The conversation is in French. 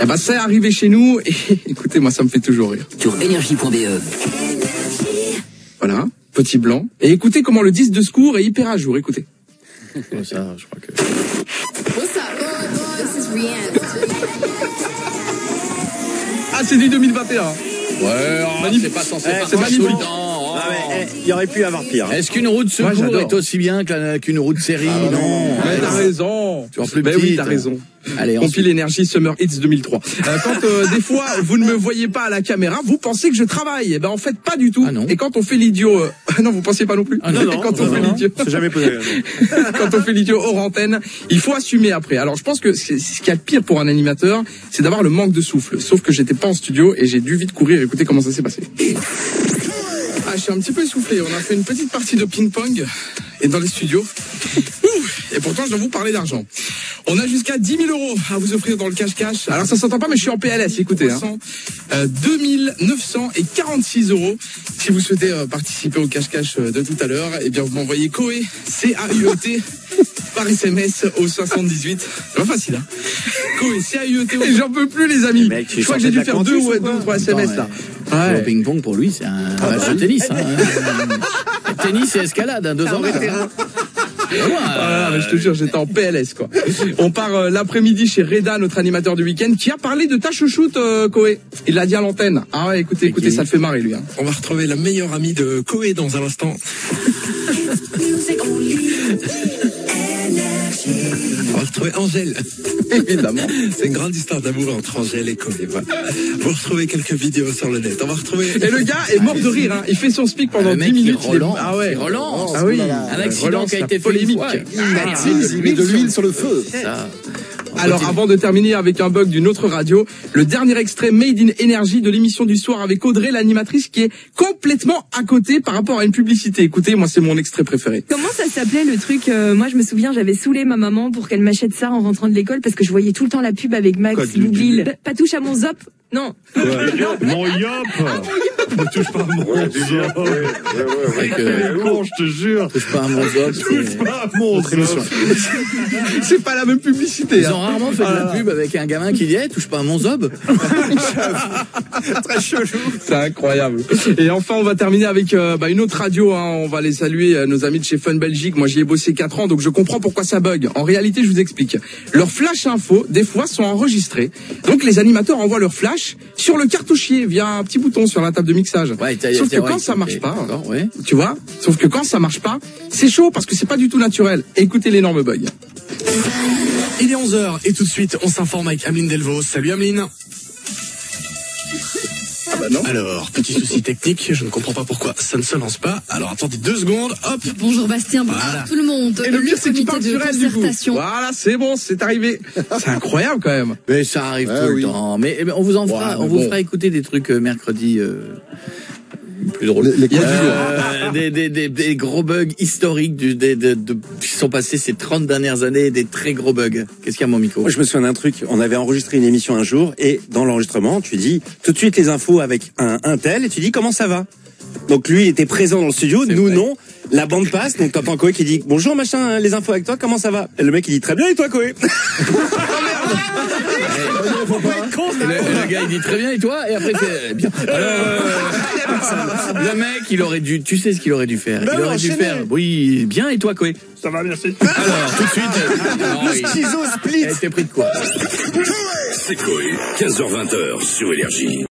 Eh ben, c'est arrivé chez nous et écoutez, moi, ça me fait toujours rire. Sur énergie.be. Voilà, petit blanc. Et écoutez comment le disque de secours est hyper à jour, écoutez. Oh, ça, je crois que... What's up? This is Rihanna. Ah, c'est du 2021. Ouais, magnifique. c'est pas censé c'est magnifique. Non, mais il y aurait pu y avoir pire. Est-ce qu'une roue de secours j'adore. est aussi bien qu'une roue de série? Non. Mais t'as raison. Tu en plus Ben petite. oui, t'as raison. Allez, Compile énergie Summer Hits 2003. Quand des fois vous ne me voyez pas à la caméra, vous pensez que je travaille. Eh ben en fait pas du tout. Ah non. Et quand on fait l'idiot, non vous pensiez pas non plus. Ah non, Et quand on fait l'idiot, C'est jamais posé. quand on fait l'idiot hors antenne, il faut assumer après. Alors je pense que ce qu'il y a de pire pour un animateur, c'est d'avoir le manque de souffle. Sauf que j'étais pas en studio et j'ai dû vite courir. Écoutez comment ça s'est passé. Ah, je suis un petit peu essoufflé. On a fait une petite partie de ping-pong et dans les studios. Et pourtant, je dois vous parler d'argent. On a jusqu'à 10 000 € à vous offrir dans le cash-cash. Alors, ça s'entend pas, mais je suis en PLS. Écoutez, 2 946 €. Si vous souhaitez participer au cash-cash de tout à l'heure, eh bien, vous m'envoyez Coé, C-A-U-E-T, par SMS au 78. C'est pas facile, hein. Coé, C-A-U-E-T. Et j'en peux plus, les amis. Mec, Je crois que j'ai dû faire 2 ou 3 SMS, là. Le ping-pong, pour lui, c'est un match de tennis. Hein. Tennis et escalade, 2 ans. Ah, mais je te jure, j'étais en PLS, quoi. On part l'après-midi chez Reda, notre animateur du week-end, qui a parlé de ta chouchoute, Coé. Il l'a dit à l'antenne. Ah ouais, écoutez, ça le fait marrer, lui. Hein. On va retrouver la meilleure amie de Coé dans un instant. On va retrouver Angèle. Évidemment. C'est une grande histoire d'amour entre Angèle et Coé. Voilà. Vous retrouvez quelques vidéos sur le net. On va retrouver... Et le gars est mort de rire, hein. Il fait son speak pendant 10 minutes. Ah ouais. Relance. Ah oui. Un accident qui a été polémique. Il met de l'huile sur le feu. Ça. Alors, avant de terminer avec un bug d'une autre radio, le dernier extrait Made in Energy de l'émission du soir avec Audrey, l'animatrice, qui est complètement à côté par rapport à une publicité. Écoutez, moi, c'est mon extrait préféré. Comment ça s'appelait le truc moi je me souviens, j'avais saoulé ma maman pour qu'elle m'achète ça en rentrant de l'école parce que je voyais tout le temps la pub avec Max Boublil. Pas touche à mon zop. Non. Mon yop. Ne touche pas à mon zop. Je te jure. Touche pas à mon zop. Touche pas à mon zop. C'est pas la même publicité. Ils ont rarement fait de la pub avec un gamin qui dit hey, touche pas à mon zob. Très chelou. C'est incroyable. Et enfin, on va terminer avec une autre radio. Hein. On va les saluer, nos amis de chez Fun Belgique. Moi, j'y ai bossé 4 ans, donc je comprends pourquoi ça bug. En réalité, je vous explique. Leurs flash infos, des fois, sont enregistrés. Donc, les animateurs envoient leur flash sur le cartouchier via un petit bouton sur la table de mixage. Ouais, sauf que quand ça marche pas, ouais. tu vois, sauf que quand ça marche pas, c'est chaud parce que c'est pas du tout naturel. Écoutez l'énorme bug. Il est 11h et tout de suite, on s'informe avec Ameline Delvaux. Salut Ameline. Ah bah non. Alors, petit souci technique, je ne comprends pas pourquoi ça ne se lance pas. Alors attendez 2 secondes, hop. Bonjour Bastien, bonjour Voilà. tout le monde. Et le pire, c'est qu'il parle comité de sur elle, du coup. concertation. Voilà, c'est bon, c'est arrivé. C'est incroyable quand même. Mais ça arrive tout le temps. Mais on vous en fera, on vous fera écouter des trucs mercredi. Plus drôle. Des gros bugs historiques qui sont passés ces 30 dernières années, des très gros bugs. Qu'est-ce qu'il y a, mon micro? Moi, je me souviens d'un truc. On avait enregistré une émission un jour et dans l'enregistrement, tu dis tout de suite les infos avec un tel et tu dis comment ça va. Donc lui, il était présent dans le studio, nous non. La bande passe, donc t'entends Coé qui dit bonjour machin, les infos avec toi, comment ça va? Et le mec il dit très bien et toi Coé? Le gars il dit très bien et toi? Et après c'est bien. Alors, le mec il aurait dû, tu sais ce qu'il aurait dû faire? Il aurait dû faire oui bien et toi Coé? Ça va, merci. Alors tout de suite. Schizo split. Elle était pris de quoi? C'est Coé, 15h-20h sur Énergie.